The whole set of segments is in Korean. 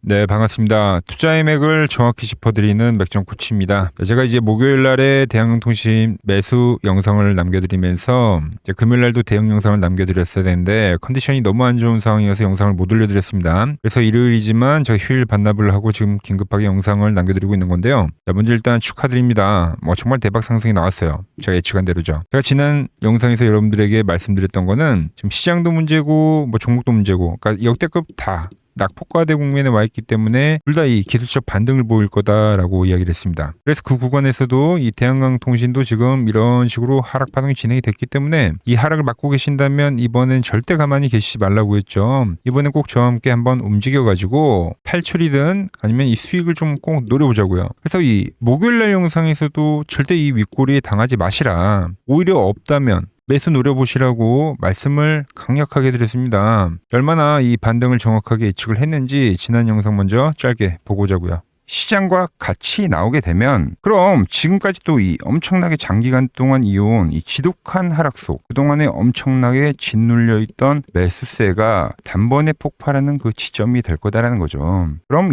네, 반갑습니다. 투자의 맥을 정확히 짚어드리는 맥정코치입니다. 제가 이제 목요일 날에 대한통신 매수 영상을 남겨드리면서 이제 금요일 날도 대응 영상을 남겨드렸어야 되는데 컨디션이 너무 안 좋은 상황이어서 영상을 못 올려드렸습니다. 그래서 일요일이지만 제가 휴일 반납을 하고 지금 긴급하게 영상을 남겨드리고 있는 건데요. 자, 먼저 일단 축하드립니다. 정말 대박 상승이 나왔어요. 제가 예측한 대로죠. 제가 지난 영상에서 여러분들에게 말씀드렸던 거는 지금 시장도 문제고 종목도 문제고, 그러니까 역대급 다 낙폭과대 국면에 와 있기 때문에 둘 다 이 기술적 반등을 보일 거다라고 이야기를 했습니다. 그래서 그 구간에서도 이 대한강통신도 지금 이런 식으로 하락 파동이 진행이 됐기 때문에 이 하락을 막고 계신다면 이번엔 절대 가만히 계시지 말라고 했죠. 이번엔 꼭 저와 함께 한번 움직여가지고 탈출이든 아니면 이 수익을 좀 꼭 노려보자고요. 그래서 이 목요일날 영상에서도 절대 이 윗꼬리에 당하지 마시라. 오히려 없다면 매수 노려보시라고 말씀을 강력하게 드렸습니다. 얼마나 이 반등을 정확하게 예측을 했는지 지난 영상 먼저 짧게 보고자고요. 시장과 같이 나오게 되면 그럼 지금까지 또 이 엄청나게 장기간 동안 이어온 이 지독한 하락 속 그동안에 엄청나게 짓눌려 있던 매수세가 단번에 폭발하는 그 지점이 될 거다라는 거죠. 그럼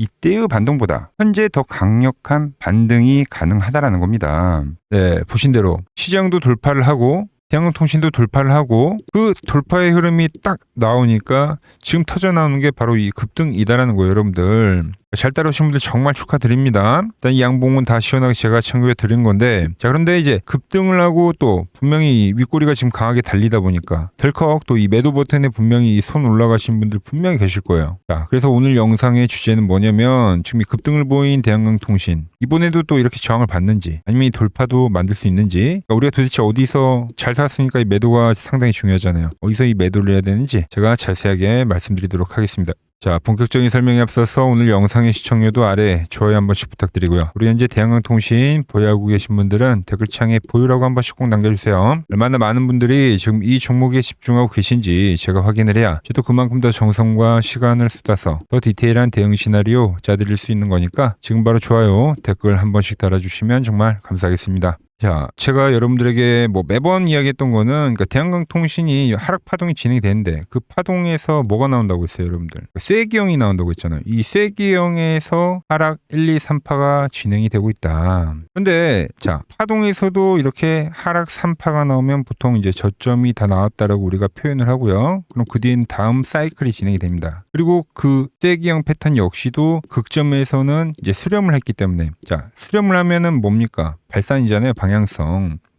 이때의 반등보다 현재 더 강력한 반등이 가능하다라는 겁니다. 네, 보신 대로 시장도 돌파를 하고 대한통신도 돌파를 하고 그 돌파의 흐름이 딱 나오니까 지금 터져 나오는 게 바로 이 급등이다라는 거예요, 여러분들. 잘 따라오신 분들 정말 축하드립니다. 일단 이 양봉은 다 시원하게 제가 참고해 드린 건데, 자, 그런데 이제 급등을 하고 또 분명히 윗꼬리가 지금 강하게 달리다 보니까 덜컥 또 이 매도 버튼에 분명히 손 올라가신 분들 분명히 계실 거예요. 자, 그래서 오늘 영상의 주제는 뭐냐면 지금 이 급등을 보인 대한강통신 이번에도 또 이렇게 저항을 받는지 아니면 이 돌파도 만들 수 있는지, 그러니까 우리가 도대체 어디서 잘 샀으니까 이 매도가 상당히 중요하잖아요. 어디서 이 매도를 해야 되는지 제가 자세하게 말씀드리도록 하겠습니다. 자, 본격적인 설명에 앞서서 오늘 영상의 시청료도 아래 좋아요 한 번씩 부탁드리고요. 우리 현재 대한강통신 보유하고 계신 분들은 댓글창에 보유라고 한 번씩 꼭 남겨주세요. 얼마나 많은 분들이 지금 이 종목에 집중하고 계신지 제가 확인을 해야 저도 그만큼 더 정성과 시간을 쏟아서 더 디테일한 대응 시나리오 짜드릴 수 있는 거니까 지금 바로 좋아요, 댓글 한 번씩 달아주시면 정말 감사하겠습니다. 자, 제가 여러분들에게 매번 이야기했던 거는, 그러니까 대한강통신이 하락 파동이 진행이 되는데 그 파동에서 뭐가 나온다고 했어요, 여러분들? 쐐기형이 나온다고 했잖아요. 이 쐐기형에서 하락 1, 2, 3파가 진행이 되고 있다. 근데 자, 파동에서도 이렇게 하락 3파가 나오면 보통 이제 저점이 다 나왔다라고 우리가 표현을 하고요. 그럼 그 뒤엔 다음 사이클이 진행이 됩니다. 그리고 그 쐐기형 패턴 역시도 극점에서는 이제 수렴을 했기 때문에, 자, 수렴을 하면은 뭡니까? 발산이잖아요.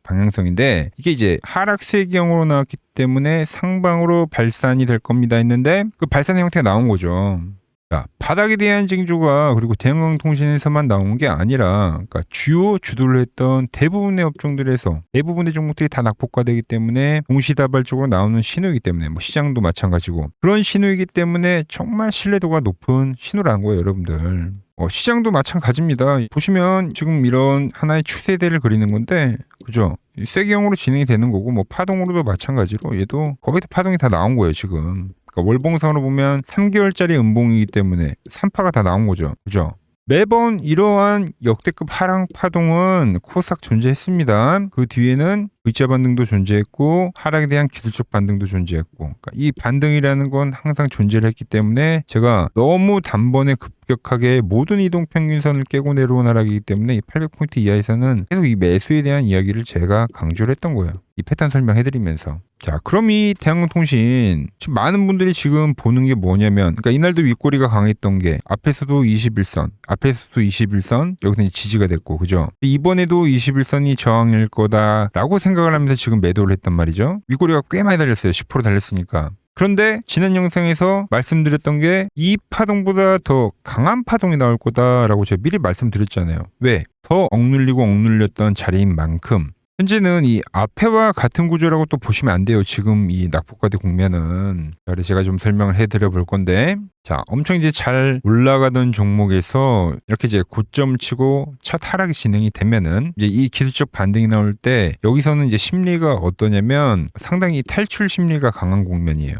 방향성인데 이게 이제 하락 쐐기형으로 나왔기 때문에 상방으로 발산이 될 겁니다 했는데 그 발산의 형태가 나온 거죠. 자, 바닥에 대한 징조가 그리고 대한강통신에서만 나온 게 아니라, 그러니까 주요 주도를 했던 대부분의 업종들에서 대부분의 종목들이 다 낙폭과되기 때문에 동시다발적으로 나오는 신호이기 때문에 시장도 마찬가지고 그런 신호이기 때문에 정말 신뢰도가 높은 신호라는 거예요, 여러분들. 시장도 마찬가지입니다. 보시면 지금 이런 하나의 추세대를 그리는 건데, 그죠? 쐐기형으로 진행이 되는 거고, 파동으로도 마찬가지로 얘도 거기서 파동이 다 나온 거예요, 지금. 그러니까 월봉상으로 보면 3개월짜리 음봉이기 때문에 3파가 다 나온 거죠. 그죠? 매번 이러한 역대급 하락 파동은 코스닥 존재했습니다. 그 뒤에는 V자 반등도 존재했고 하락에 대한 기술적 반등도 존재했고, 그러니까 이 반등이라는 건 항상 존재를 했기 때문에 제가 너무 단번에 급격하게 모든 이동 평균선을 깨고 내려온 하락이기 때문에 이 800포인트 이하에서는 계속 이 매수에 대한 이야기를 제가 강조를 했던 거예요. 이 패턴 설명해드리면서. 자, 그럼 이 대한강통신 지금 많은 분들이 지금 보는 게 뭐냐면, 그러니까 이날도 윗꼬리가 강했던 게 앞에서도 21선, 앞에서도 21선, 여기서 지지가 됐고, 그죠? 이번에도 21선이 저항일 거다라고 생각을 하면서 지금 매도를 했단 말이죠. 윗꼬리가 꽤 많이 달렸어요. 10% 달렸으니까. 그런데 지난 영상에서 말씀드렸던 게 이 파동보다 더 강한 파동이 나올 거다라고 제가 미리 말씀드렸잖아요. 왜? 더 억눌렸던 자리인 만큼 현재는 이 앞에와 같은 구조라고 또 보시면 안 돼요. 지금 이 낙폭과대 국면은. 그래서 제가 좀 설명을 해드려 볼 건데, 자, 엄청 이제 잘 올라가던 종목에서 이렇게 이제 고점 치고 첫 하락이 진행이 되면은 이제 이 기술적 반등이 나올 때 여기서는 이제 심리가 어떠냐면 상당히 탈출 심리가 강한 국면이에요.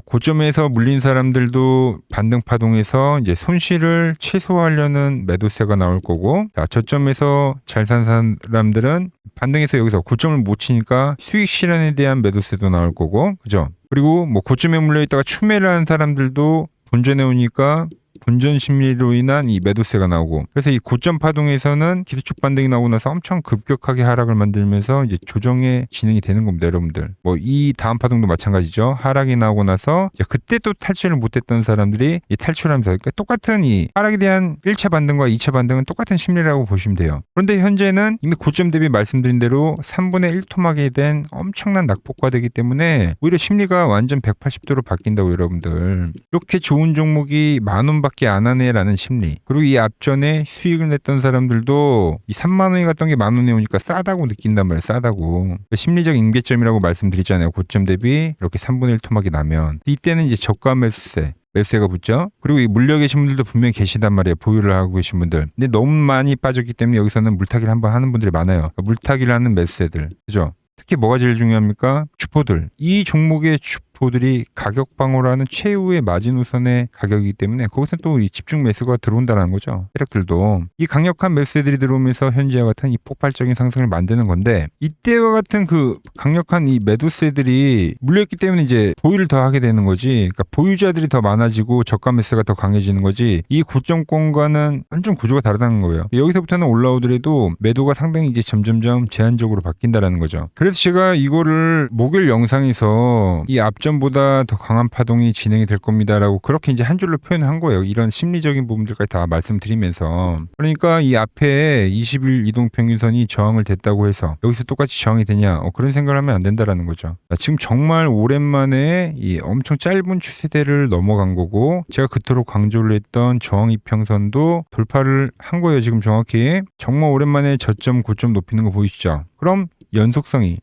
고점에서 물린 사람들도 반등 파동에서 이제 손실을 최소화하려는 매도세가 나올 거고, 자, 저점에서 잘 산 사람들은 반등해서 여기서 고점을 못 치니까 수익 실현에 대한 매도세도 나올 거고, 그죠? 그리고 고점에 물려 있다가 추매를 한 사람들도 본전에 오니까 본전 심리로 인한 이 매도세가 나오고, 그래서 이 고점 파동에서는 기술적 반등이 나오고 나서 엄청 급격하게 하락을 만들면서 이제 조정의 진행이 되는 겁니다, 여러분들. 뭐 이 다음 파동도 마찬가지죠. 하락이 나오고 나서 이제 그때 또 탈출을 못했던 사람들이 이 탈출하면서, 그러니까 똑같은 이 하락에 대한 1차 반등과 2차 반등은 똑같은 심리라고 보시면 돼요. 그런데 현재는 이미 고점 대비 말씀드린 대로 3분의 1 토막에 대한 엄청난 낙폭과 되기 때문에 오히려 심리가 완전 180도로 바뀐다고, 여러분들. 이렇게 좋은 종목이 10,000원밖에 안 하네라는 심리, 그리고 이 앞전에 수익을 냈던 사람들도 이 30,000원이 갔던 게 10,000원에 오니까 싸다고 느낀단 말이에요. 싸다고. 심리적 임계점이라고 말씀드리잖아요. 고점 대비 이렇게 3분의 1 토막이 나면 이때는 이제 저가 매수세가 붙죠. 그리고 이 물려 계신 분들도 분명히 계시단 말이에요. 보유를 하고 계신 분들. 근데 너무 많이 빠졌기 때문에 여기서는 물타기를 한번 하는 분들이 많아요. 그러니까 물타기를 하는 매수세들, 그죠? 특히 뭐가 제일 중요합니까? 주포들. 이 종목의 주포들이 가격 방어라는 최후의 마지노선의 가격이기 때문에 거기서 또 이 집중 매수가 들어온다는 거죠. 세력들도 이 강력한 매수세들이 들어오면서 현재와 같은 이 폭발적인 상승을 만드는 건데, 이때와 같은 그 강력한 이 매도세들이 물렸기 때문에 이제 보유를 더 하게 되는 거지. 그러니까 보유자들이 더 많아지고 저가 매수가 더 강해지는 거지. 이 고점권과는 완전 구조가 다르다는 거예요. 여기서부터는 올라오더라도 매도가 상당히 이제 점점점 제한적으로 바뀐다라는 거죠. 그래서 제가 이거를 목요일 영상에서 이 앞전보다 더 강한 파동이 진행이 될 겁니다라고 그렇게 이제 한 줄로 표현을 한 거예요. 이런 심리적인 부분들까지 다 말씀드리면서. 그러니까 이 앞에 20일 이동평균선이 저항을 됐다고 해서 여기서 똑같이 저항이 되냐, 그런 생각을 하면 안 된다라는 거죠. 지금 정말 오랜만에 이 엄청 짧은 추세대를 넘어간 거고, 제가 그토록 강조를 했던 저항 이평선도 돌파를 한 거예요. 지금 정확히 정말 오랜만에 저점 고점 높이는 거 보이시죠? 그럼 연속성이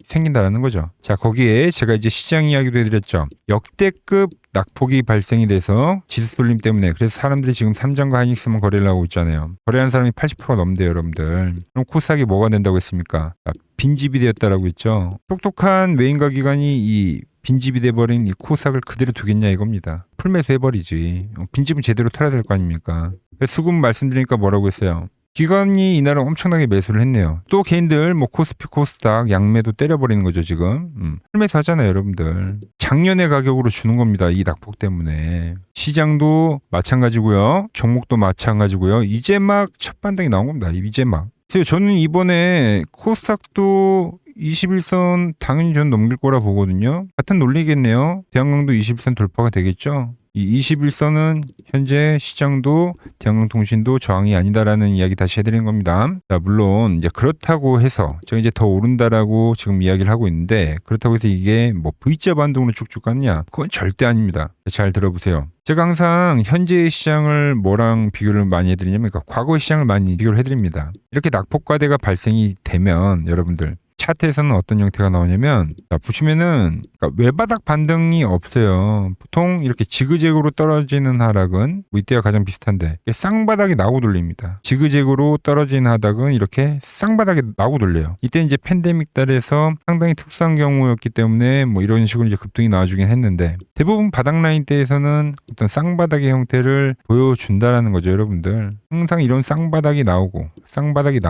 생긴다라는 거죠. 자, 거기에 제가 이제 시장 이야기도 해드렸죠. 역대급 낙폭이 발생이 돼서 지수 쏠림 때문에, 그래서 사람들이 지금 삼성과 하이닉스만 거래를 하고 있잖아요. 거래하는 사람이 80%가 넘는데요, 여러분들. 그럼 코스닥이 뭐가 된다고 했습니까? 빈집이 되었다라고 했죠. 똑똑한 외인가 기관이 이 빈집이 돼버린 이 코스닥을 그대로 두겠냐 이겁니다. 풀매수 해버리지. 빈집은 제대로 털어야 될 거 아닙니까? 수급 말씀드리니까 뭐라고 했어요? 기관이 이날은 엄청나게 매수를 했네요. 또 개인들 뭐 코스피 코스닥 양매도 때려버리는 거죠 지금. 풀매수 하잖아요, 여러분들. 작년의 가격으로 주는 겁니다. 이 낙폭 때문에. 시장도 마찬가지고요. 종목도 마찬가지고요. 이제 막 첫 반등이 나온 겁니다. 이제 막. 그래서 저는 이번에 코스닥도 21선 당연히 전 넘길 거라 보거든요. 같은 논리겠네요. 대한강도 21선 돌파가 되겠죠. 이 21선은 현재 시장도 대한강통신도 저항이 아니다라는 이야기 다시 해드리는 겁니다. 자, 물론 이제 그렇다고 해서 제가 이제 더 오른다라고 지금 이야기를 하고 있는데, 그렇다고 해서 이게 뭐 V자 반동으로 쭉쭉 갔냐? 그건 절대 아닙니다. 잘 들어보세요. 제가 항상 현재의 시장을 뭐랑 비교를 많이 해드리냐면, 그러니까 과거의 시장을 많이 비교를 해드립니다. 이렇게 낙폭과대가 발생이 되면 여러분들 차트에서는 어떤 형태가 나오냐면, 자, 보시면은 그러니까 외바닥 반등이 없어요. 보통 이렇게 지그재그로 떨어지는 하락은 뭐 이때가 가장 비슷한데 쌍바닥이 나고 돌립니다. 지그재그로 떨어지는 하락은 이렇게 쌍바닥이 나고 돌려요. 이때 이제 팬데믹 달에서 상당히 특수한 경우였기 때문에 뭐 이런 식으로 이제 급등이 나와주긴 했는데, 대부분 바닥 라인 때에서는 어떤 쌍바닥의 형태를 보여준다라는 거죠, 여러분들. 항상 이런 쌍바닥이 나오고 쌍바닥이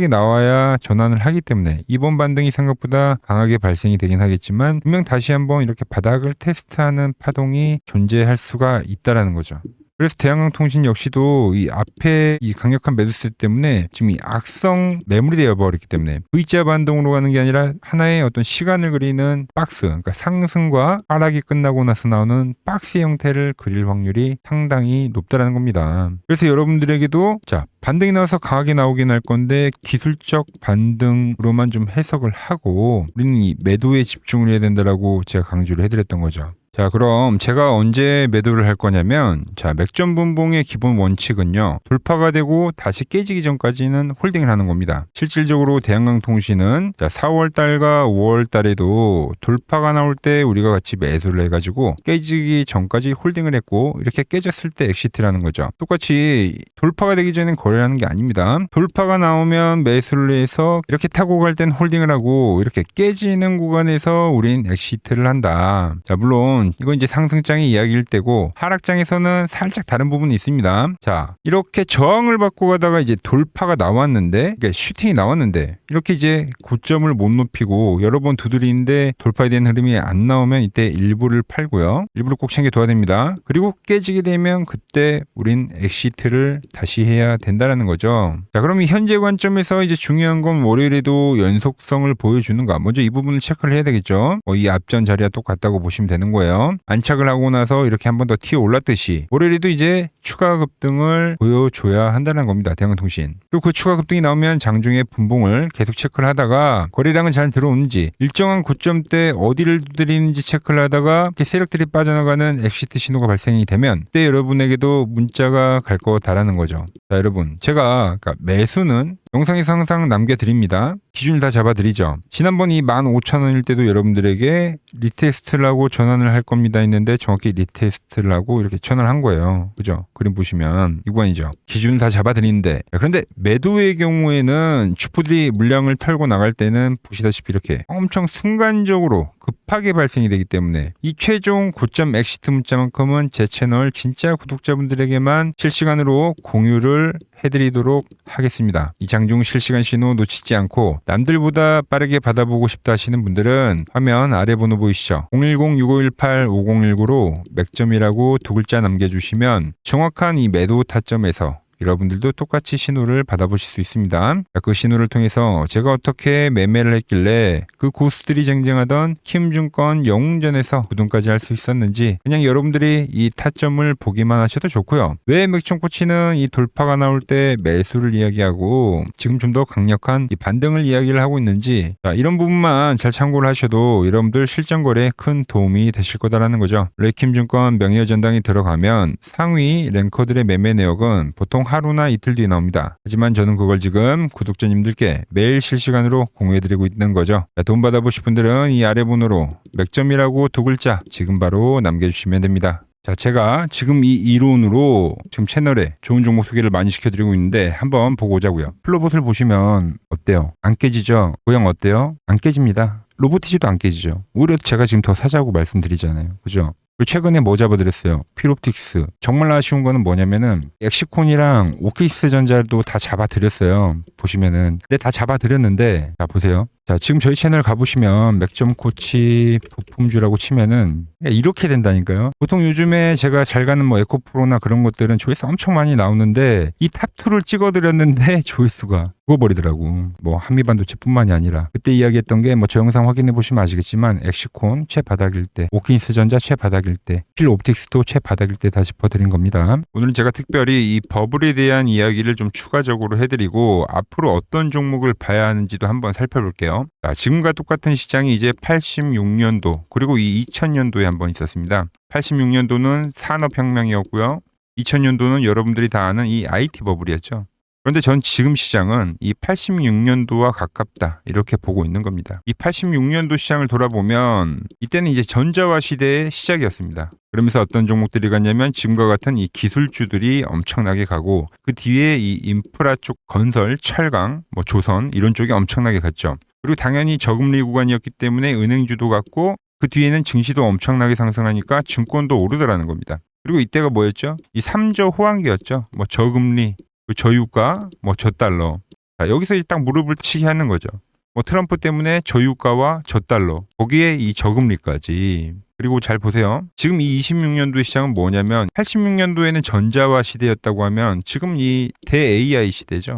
나와야 전환을 하기 때문에 이번 반등이 생각보다 강하게 발생이 되긴 하겠지만, 분명 다시 한번 이렇게 바닥을 테스트하는 파동이 존재할 수가 있다라는 거죠. 그래서 대한강통신 역시도 이 앞에 이 강력한 매수세 때문에 지금 이 악성 매물이 되어버렸기 때문에 V자 반동으로 가는 게 아니라 하나의 어떤 시간을 그리는 박스, 그러니까 상승과 하락이 끝나고 나서 나오는 박스 형태를 그릴 확률이 상당히 높다라는 겁니다. 그래서 여러분들에게도 자, 반등이 나와서 강하게 나오긴 할 건데 기술적 반등으로만 좀 해석을 하고 우리는 이 매도에 집중을 해야 된다라고 제가 강조를 해드렸던 거죠. 자, 그럼 제가 언제 매도를 할 거냐면, 자, 맥점 분봉의 기본 원칙은요, 돌파가 되고 다시 깨지기 전까지는 홀딩을 하는 겁니다. 실질적으로 대한강통신은 자, 4월 달과 5월 달에도 돌파가 나올 때 우리가 같이 매수를 해가지고 깨지기 전까지 홀딩을 했고, 이렇게 깨졌을 때 엑시트라는 거죠. 똑같이 돌파가 되기 전엔 거래하는 게 아닙니다. 돌파가 나오면 매수를 해서 이렇게 타고 갈 땐 홀딩을 하고, 이렇게 깨지는 구간에서 우린 엑시트를 한다. 자, 물론 여러분 이건 이제 상승장의 이야기일 때고 하락장에서는 살짝 다른 부분이 있습니다. 자, 이렇게 저항을 받고 가다가 이제 돌파가 나왔는데, 그러니까 슈팅이 나왔는데 이렇게 이제 고점을 못 높이고 여러 번 두드리는데 돌파에 대한 흐름이 안 나오면 이때 일부를 팔고요. 일부를 꼭 챙겨둬야 됩니다. 그리고 깨지게 되면 그때 우린 엑시트를 다시 해야 된다라는 거죠. 자, 그럼 이 현재 관점에서 이제 중요한 건 월요일에도 연속성을 보여주는가. 먼저 이 부분을 체크를 해야 되겠죠. 이 앞전 자리와 똑같다고 보시면 되는 거예요. 안착을 하고 나서 이렇게 한 번 더 튀어 올랐듯이 월요일에도 이제 추가 급등을 보여줘야 한다는 겁니다. 대형통신. 그리고 그 추가 급등이 나오면 장중에 분봉을 계속 체크를 하다가 거래량은 잘 들어오는지 일정한 고점대 어디를 두드리는지 체크를 하다가 이렇게 세력들이 빠져나가는 엑시트 신호가 발생이 되면 그때 여러분에게도 문자가 갈 거다라는 거죠. 자, 여러분 제가 매수는 영상에서 항상 남겨드립니다. 기준을 다 잡아드리죠. 지난번 이 15,000원일 때도 여러분들에게 리테스트를 하고 전환을 할 겁니다 했는데 정확히 리테스트를 하고 이렇게 전환을 한 거예요. 그죠? 그림 보시면 이 구간이죠. 기준을 다 잡아드리는데, 그런데 매도의 경우에는 주포들이 물량을 털고 나갈 때는 보시다시피 이렇게 엄청 순간적으로 급하게 발생이 되기 때문에 이 최종 고점 엑시트 문자만큼은 제 채널 진짜 구독자분들에게만 실시간으로 공유를 해드리도록 하겠습니다. 이 장중 실시간 신호 놓치지 않고 남들보다 빠르게 받아보고 싶다 하시는 분들은 화면 아래 번호 보이시죠? 010-6518-5019로 맥점이라고 두 글자 남겨주시면 정확한 이 매도 타점에서 여러분들도 똑같이 신호를 받아보실 수 있습니다. 그 신호를 통해서 제가 어떻게 매매를 했길래 그 고수들이 쟁쟁하던 킴증권 영웅전에서 부동까지 할 수 있었는지 그냥 여러분들이 이 타점을 보기만 하셔도 좋고요. 왜 맥종코치는 이 돌파가 나올 때 매수를 이야기하고 지금 좀 더 강력한 이 반등을 이야기를 하고 있는지, 자, 이런 부분만 잘 참고를 하셔도 여러분들 실전 거래에 큰 도움이 되실 거다라는 거죠. 레킴증권 명예의 전당이 들어가면 상위 랭커들의 매매 내역은 보통 하루나 이틀 뒤에 나옵니다. 하지만 저는 그걸 지금 구독자님들께 매일 실시간으로 공유해드리고 있는 거죠. 자, 돈 받아보실 분들은 이 아래 번호로 맥점이라고 두 글자 지금 바로 남겨주시면 됩니다. 자, 제가 지금 이 이론으로 지금 채널에 좋은 종목 소개를 많이 시켜드리고 있는데 한번 보고 오자고요. 플로봇을 보시면 어때요? 안 깨지죠? 모양 어때요? 안 깨집니다. 로보티지도 안 깨지죠. 오히려 제가 지금 더 사자고 말씀드리잖아요. 그죠? 최근에 뭐 잡아드렸어요? 필옵틱스. 정말 아쉬운 거는 뭐냐면은 엑시콘이랑 오키스 전자도 다 잡아드렸어요. 보시면은. 근데 다 잡아드렸는데, 자 보세요. 자, 지금 저희 채널 가보시면 맥점코치 부품주라고 치면은 이렇게 된다니까요. 보통 요즘에 제가 잘 가는 뭐 에코프로나 그런 것들은 조회수 엄청 많이 나오는데 이 탑2를 찍어드렸는데 조회수가 죽어버리더라고. 뭐 한미반도체뿐만이 아니라 그때 이야기했던 게 뭐 저 영상 확인해 보시면 아시겠지만 엑시콘 최바닥일 때, 오킨스 전자 최바닥일 때, 필옵틱스도 최바닥일 때 다 짚어드린 겁니다. 오늘은 제가 특별히 이 버블에 대한 이야기를 좀 추가적으로 해드리고 앞으로 어떤 종목을 봐야 하는지도 한번 살펴볼게요. 자, 지금과 똑같은 시장이 이제 86년도 그리고 이 2000년도에 한번 있었습니다. 86년도는 산업혁명이었고요. 2000년도는 여러분들이 다 아는 이 IT 버블이었죠. 그런데 전 지금 시장은 이 86년도와 가깝다 이렇게 보고 있는 겁니다. 이 86년도 시장을 돌아보면 이때는 이제 전자화 시대의 시작이었습니다. 그러면서 어떤 종목들이 갔냐면 지금과 같은 이 기술주들이 엄청나게 가고 그 뒤에 이 인프라 쪽 건설, 철강, 뭐 조선 이런 쪽이 엄청나게 갔죠. 그리고 당연히 저금리 구간이었기 때문에 은행주도 갔고 그 뒤에는 증시도 엄청나게 상승하니까 증권도 오르더라는 겁니다. 그리고 이때가 뭐였죠? 이 3조 호황기였죠. 뭐 저금리, 저유가, 뭐 저달러. 자, 여기서 이제 딱 무릎을 치게 하는 거죠. 뭐 트럼프 때문에 저유가와 저달러, 거기에 이 저금리까지. 그리고 잘 보세요. 지금 이 26년도 시장은 뭐냐면 86년도에는 전자화 시대였다고 하면 지금 이 대 AI 시대죠.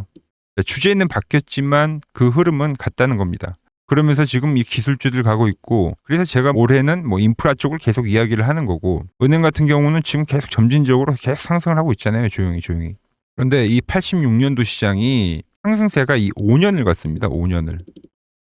주제는 바뀌었지만 그 흐름은 같다는 겁니다. 그러면서 지금 이 기술주들 가고 있고, 그래서 제가 올해는 뭐 인프라 쪽을 계속 이야기를 하는 거고, 은행 같은 경우는 지금 계속 점진적으로 계속 상승을 하고 있잖아요. 조용히. 그런데 이 86년도 시장이 상승세가 이 5년을 갔습니다. 5년을.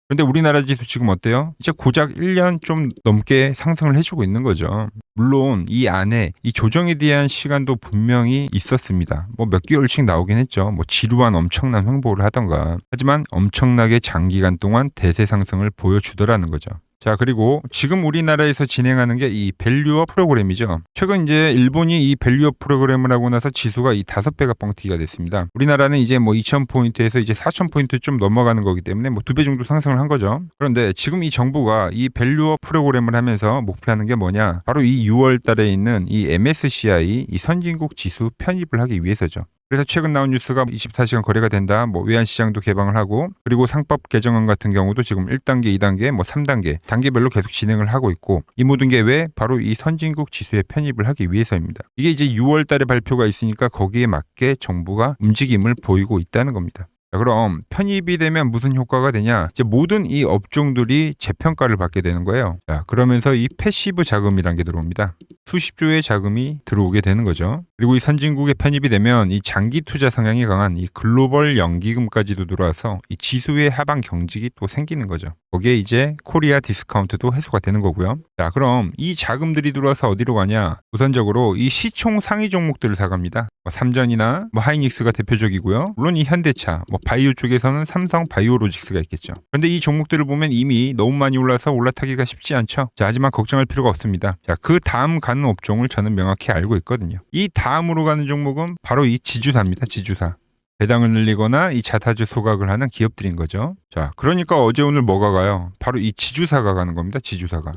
그런데 우리나라 지수 지금 어때요? 이제 고작 1년 좀 넘게 상승을 해주고 있는 거죠. 물론 이 안에 이 조정에 대한 시간도 분명히 있었습니다. 뭐 몇 개월씩 나오긴 했죠. 뭐 지루한 엄청난 횡보를 하던가. 하지만 엄청나게 장기간 동안 대세 상승을 보여주더라는 거죠. 자, 그리고 지금 우리나라에서 진행하는 게 이 밸류업 프로그램이죠. 최근 이제 일본이 이 밸류업 프로그램을 하고 나서 지수가 이 5배가 뻥튀기가 됐습니다. 우리나라는 이제 뭐 2,000포인트에서 이제 4,000포인트 좀 넘어가는 거기 때문에 뭐 2배 정도 상승을 한 거죠. 그런데 지금 이 정부가 이 밸류업 프로그램을 하면서 목표하는 게 뭐냐? 바로 이 6월 달에 있는 이 MSCI 이 선진국 지수 편입을 하기 위해서죠. 그래서 최근 나온 뉴스가 24시간 거래가 된다. 뭐 외환시장도 개방을 하고, 그리고 상법 개정안 같은 경우도 지금 1단계, 2단계, 뭐 3단계 단계별로 계속 진행을 하고 있고, 이 모든 게 왜? 바로 이 선진국 지수에 편입을 하기 위해서입니다. 이게 이제 6월 달에 발표가 있으니까 거기에 맞게 정부가 움직임을 보이고 있다는 겁니다. 자, 그럼 편입이 되면 무슨 효과가 되냐? 이제 모든 이 업종들이 재평가를 받게 되는 거예요. 자, 그러면서 이 패시브 자금이란 게 들어옵니다. 수십조의 자금이 들어오게 되는 거죠. 그리고 이 선진국에 편입이 되면 이 장기 투자 성향이 강한 이 글로벌 연기금까지도 들어와서 이 지수의 하방 경직이 또 생기는 거죠. 거기에 이제 코리아 디스카운트도 해소가 되는 거고요. 자, 그럼 이 자금들이 들어와서 어디로 가냐? 우선적으로 이 시총 상위 종목들을 사갑니다. 뭐 삼전이나 뭐 하이닉스가 대표적이고요. 물론 이 현대차, 뭐 바이오 쪽에서는 삼성 바이오로직스가 있겠죠. 그런데 이 종목들을 보면 이미 너무 많이 올라서 올라타기가 쉽지 않죠. 자, 하지만 걱정할 필요가 없습니다. 자, 그 다음 가는 업종을 저는 명확히 알고 있거든요. 이 다음으로 가는 종목은 바로 이 지주사입니다. 지주사. 배당을 늘리거나 이 자사주 소각을 하는 기업들인 거죠. 자, 그러니까 어제 오늘 뭐가 가요? 바로 이 지주사가 가는 겁니다. 지주사가.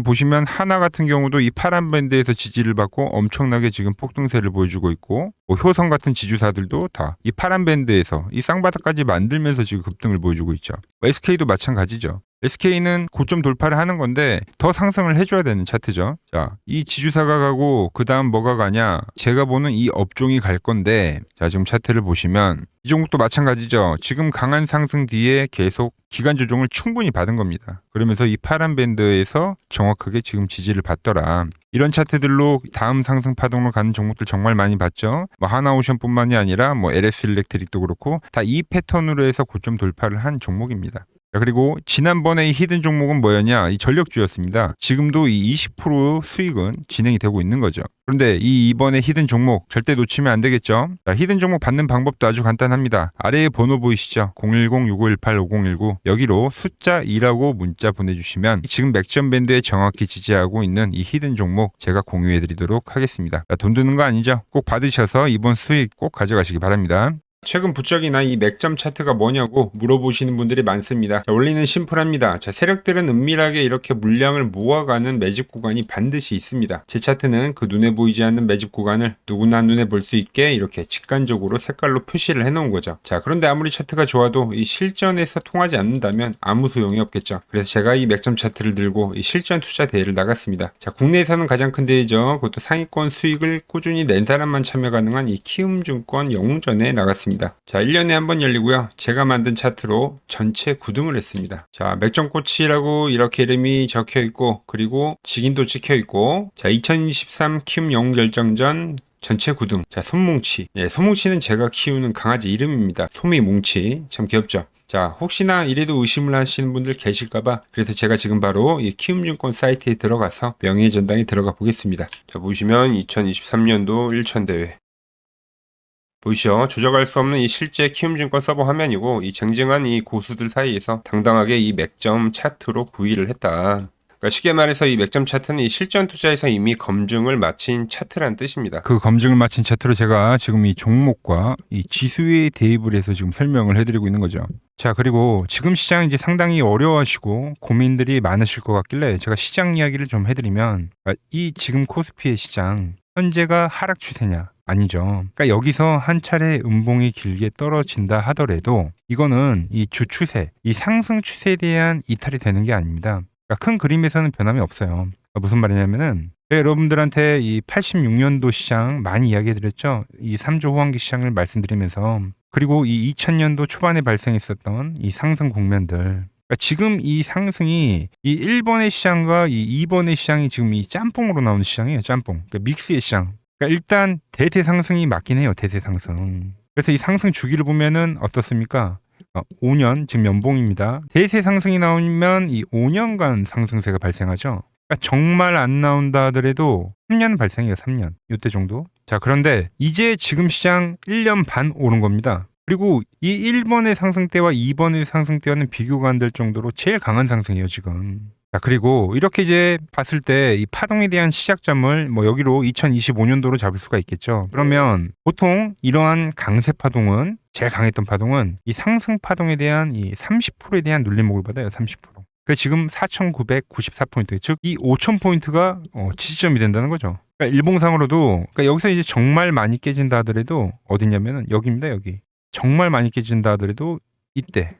보시면 하나 같은 경우도 이 파란 밴드에서 지지를 받고 엄청나게 지금 폭등세를 보여주고 있고, 뭐 효성 같은 지주사들도 다 이 파란 밴드에서 이 쌍바닥까지 만들면서 지금 급등을 보여주고 있죠. SK도 마찬가지죠. SK는 고점 돌파를 하는 건데 더 상승을 해줘야 되는 차트죠. 자, 이 지주사가 가고 그 다음 뭐가 가냐? 제가 보는 이 업종이 갈 건데, 자, 지금 차트를 보시면 이 종목도 마찬가지죠. 지금 강한 상승 뒤에 계속 기간 조정을 충분히 받은 겁니다. 그러면서 이 파란 밴드에서 정확하게 지금 지지를 받더라. 이런 차트들로 다음 상승 파동으로 가는 종목들 정말 많이 봤죠. 뭐 하나오션뿐만이 아니라 뭐 LS 일렉트릭도 그렇고 다 이 패턴으로 해서 고점 돌파를 한 종목입니다. 자, 그리고 지난번에 이 히든 종목은 뭐였냐? 이 전력주였습니다. 지금도 이 20% 수익은 진행이 되고 있는 거죠. 그런데 이번에 히든 종목 절대 놓치면 안 되겠죠? 자, 히든 종목 받는 방법도 아주 간단합니다. 아래에 번호 보이시죠? 010-6518-5019 여기로 숫자 2라고 문자 보내주시면 지금 맥점 밴드에 정확히 지지하고 있는 이 히든 종목 제가 공유해드리도록 하겠습니다. 자, 돈 드는 거 아니죠? 꼭 받으셔서 이번 수익 꼭 가져가시기 바랍니다. 최근 부쩍이나 이 맥점 차트가 뭐냐고 물어보시는 분들이 많습니다. 자, 원리는 심플합니다. 자, 세력들은 은밀하게 이렇게 물량을 모아가는 매집 구간이 반드시 있습니다. 제 차트는 그 눈에 보이지 않는 매집 구간을 누구나 눈에 볼 수 있게 이렇게 직관적으로 색깔로 표시를 해놓은 거죠. 자, 그런데 아무리 차트가 좋아도 이 실전에서 통하지 않는다면 아무 소용이 없겠죠. 그래서 제가 이 맥점 차트를 들고 이 실전 투자 대회를 나갔습니다. 자, 국내에서는 가장 큰 대회죠. 그것도 상위권 수익을 꾸준히 낸 사람만 참여 가능한 이 키움증권 영웅전에 나갔습니다. 자, 1년에 한 번 열리고요. 제가 만든 차트로 전체 9등을 했습니다. 자, 맥점코치라고 이렇게 이름이 적혀 있고, 그리고 직인도 찍혀 있고, 자, 2023 키움 영웅 결정전 전체 9등. 자, 손뭉치. 네, 손뭉치는 제가 키우는 강아지 이름입니다. 소미뭉치. 참 귀엽죠? 자, 혹시나 이래도 의심을 하시는 분들 계실까봐 그래서 제가 지금 바로 이 키움증권 사이트에 들어가서 명예의 전당에 들어가 보겠습니다. 자, 보시면 2023년도 1천대회. 보이시죠? 조작할 수 없는 이 실제 키움증권 서버 화면이고, 이 쟁쟁한 이 고수들 사이에서 당당하게 이 맥점 차트로 구의를 했다. 그러니까 쉽게 말해서 이 맥점 차트는 이 실전 투자에서 이미 검증을 마친 차트란 뜻입니다. 그 검증을 마친 차트로 제가 지금 이 종목과 이 지수에 대입을 해서 지금 설명을 해드리고 있는 거죠. 자, 그리고 지금 시장 이제 상당히 어려워하시고 고민들이 많으실 것 같길래 제가 시장 이야기를 좀 해드리면, 이 지금 코스피의 시장 현재가 하락 추세냐? 아니죠. 그러니까 여기서 한 차례 음봉이 길게 떨어진다 하더라도 이거는 이 주추세, 이 상승 추세에 대한 이탈이 되는 게 아닙니다. 그러니까 큰 그림에서는 변함이 없어요. 그러니까 무슨 말이냐면은 여러분들한테 이 86년도 시장 많이 이야기해드렸죠. 이 3조 호황기 시장을 말씀드리면서, 그리고 이 2000년도 초반에 발생했었던 이 상승 국면들. 그러니까 지금 이 상승이 이 1번의 시장과 이 2번의 시장이 지금 이 짬뽕으로 나오는 시장이에요. 짬뽕. 그러니까 믹스의 시장. 그러니까 일단 대세 상승이 맞긴 해요. 대세 상승. 그래서 이 상승 주기를 보면은 어떻습니까? 5년 지금 연봉입니다. 대세 상승이 나오면 이 5년간 상승세가 발생하죠. 그러니까 정말 안 나온다 하더라도 3년 발생해요. 3년. 이때 정도. 자, 그런데 이제 지금 시장 1년 반 오른 겁니다. 그리고 이 1번의 상승대와 2번의 상승대와는 비교가 안 될 정도로 제일 강한 상승이에요, 지금. 자, 그리고 이렇게 이제 봤을 때 이 파동에 대한 시작점을 뭐 여기로 2025년도로 잡을 수가 있겠죠. 그러면 보통 이러한 강세 파동은, 제일 강했던 파동은 이 상승 파동에 대한 이 30%에 대한 눌림목을 받아요. 30%. 그 지금 4,994포인트, 즉 이 5,000포인트가 지지점이 된다는 거죠. 그러니까 일봉상으로도, 그러니까 여기서 이제 정말 많이 깨진다 하더라도 어디냐면은 여기입니다. 여기. 정말 많이 깨진다 하더라도 이때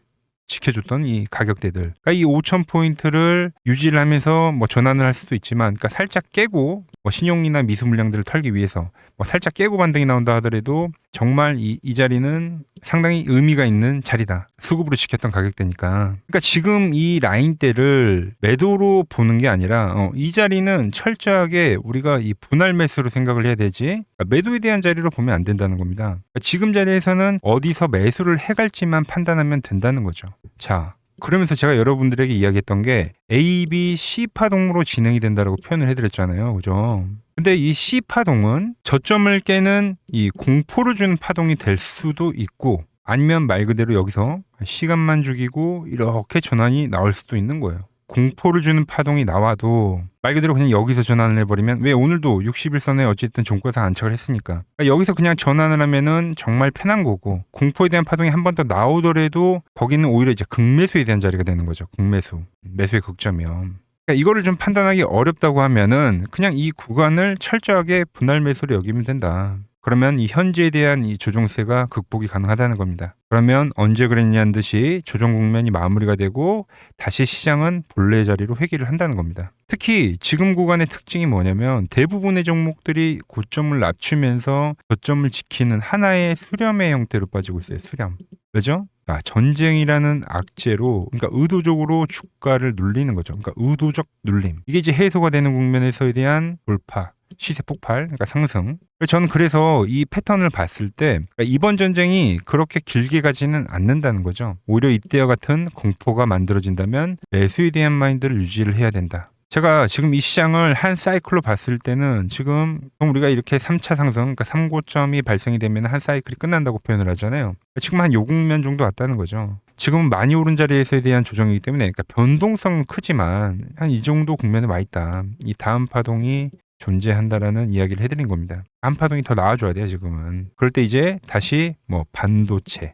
지켜줬던 이 가격대들, 그러니까 이 5,000포인트를 유지를 하면서 뭐 전환을 할 수도 있지만, 그러니까 살짝 깨고 뭐 신용이나 미수 물량들을 털기 위해서 뭐 살짝 깨고 반등이 나온다 하더라도 정말 이 자리는 상당히 의미가 있는 자리다. 수급으로 지켰던 가격대니까. 그러니까 지금 이 라인대를 매도로 보는 게 아니라 이 자리는 철저하게 우리가 이 분할 매수로 생각을 해야 되지, 그러니까 매도에 대한 자리로 보면 안 된다는 겁니다. 그러니까 지금 자리에서는 어디서 매수를 해갈지만 판단하면 된다는 거죠. 자, 그러면서 제가 여러분들에게 이야기했던 게 A, B, C 파동으로 진행이 된다라고 표현을 해드렸잖아요. 그죠? 근데 이 C 파동은 저점을 깨는 이 공포를 주는 파동이 될 수도 있고, 아니면 말 그대로 여기서 시간만 죽이고 이렇게 전환이 나올 수도 있는 거예요. 공포를 주는 파동이 나와도 말 그대로 그냥 여기서 전환을 해버리면, 왜 오늘도 60일선에 어쨌든 종가상 안착을 했으니까, 그러니까 여기서 그냥 전환을 하면은 정말 편한 거고, 공포에 대한 파동이 한 번 더 나오더라도 거기는 오히려 이제 극매수에 대한 자리가 되는 거죠. 극매수, 매수의 극점이요. 그러니까 이거를 좀 판단하기 어렵다고 하면은 그냥 이 구간을 철저하게 분할 매수로 여기면 된다. 그러면 이 현재에 대한 이 조정세가 극복이 가능하다는 겁니다. 그러면 언제 그랬냐는 듯이 조정 국면이 마무리가 되고 다시 시장은 본래의 자리로 회귀를 한다는 겁니다. 특히 지금 구간의 특징이 뭐냐면 대부분의 종목들이 고점을 낮추면서 저점을 지키는 하나의 수렴의 형태로 빠지고 있어요. 수렴. 왜죠? 전쟁이라는 악재로, 그러니까 의도적으로 주가를 눌리는 거죠. 그러니까 의도적 눌림. 이게 이제 해소가 되는 국면에서에 대한 돌파, 시세 폭발, 그러니까 상승. 저는 그래서 이 패턴을 봤을 때 그러니까 이번 전쟁이 그렇게 길게 가지는 않는다는 거죠. 오히려 이때와 같은 공포가 만들어진다면 매수에 대한 마인드를 유지를 해야 된다. 제가 지금 이 시장을 한 사이클로 봤을 때는 지금 우리가 이렇게 3차 상승, 그러니까 3고점이 발생이 되면 한 사이클이 끝난다고 표현을 하잖아요. 지금 한 요 국면 정도 왔다는 거죠. 지금은 많이 오른 자리에서에 대한 조정이기 때문에, 그러니까 변동성은 크지만 한 이 정도 국면에 와 있다. 이 다음 파동이 존재한다라는 이야기를 해드린 겁니다. 다음 파동이 더 나와줘야 돼요, 지금은. 그럴 때 이제 다시 뭐 반도체,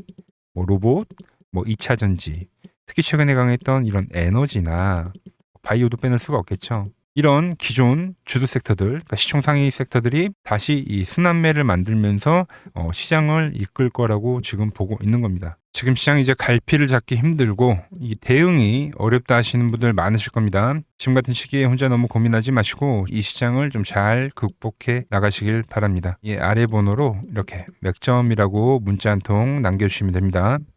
뭐 로봇, 뭐 2차 전지, 특히 최근에 강했던 이런 에너지나 바이오도 빼놓을 수가 없겠죠. 이런 기존 주도 섹터들, 그러니까 시총 상위 섹터들이 다시 이 순환매를 만들면서 시장을 이끌 거라고 지금 보고 있는 겁니다. 지금 시장이 이제 갈피를 잡기 힘들고 이 대응이 어렵다 하시는 분들 많으실 겁니다. 지금 같은 시기에 혼자 너무 고민하지 마시고 이 시장을 좀 잘 극복해 나가시길 바랍니다. 이 아래 번호로 이렇게 맥점이라고 문자 한 통 남겨주시면 됩니다.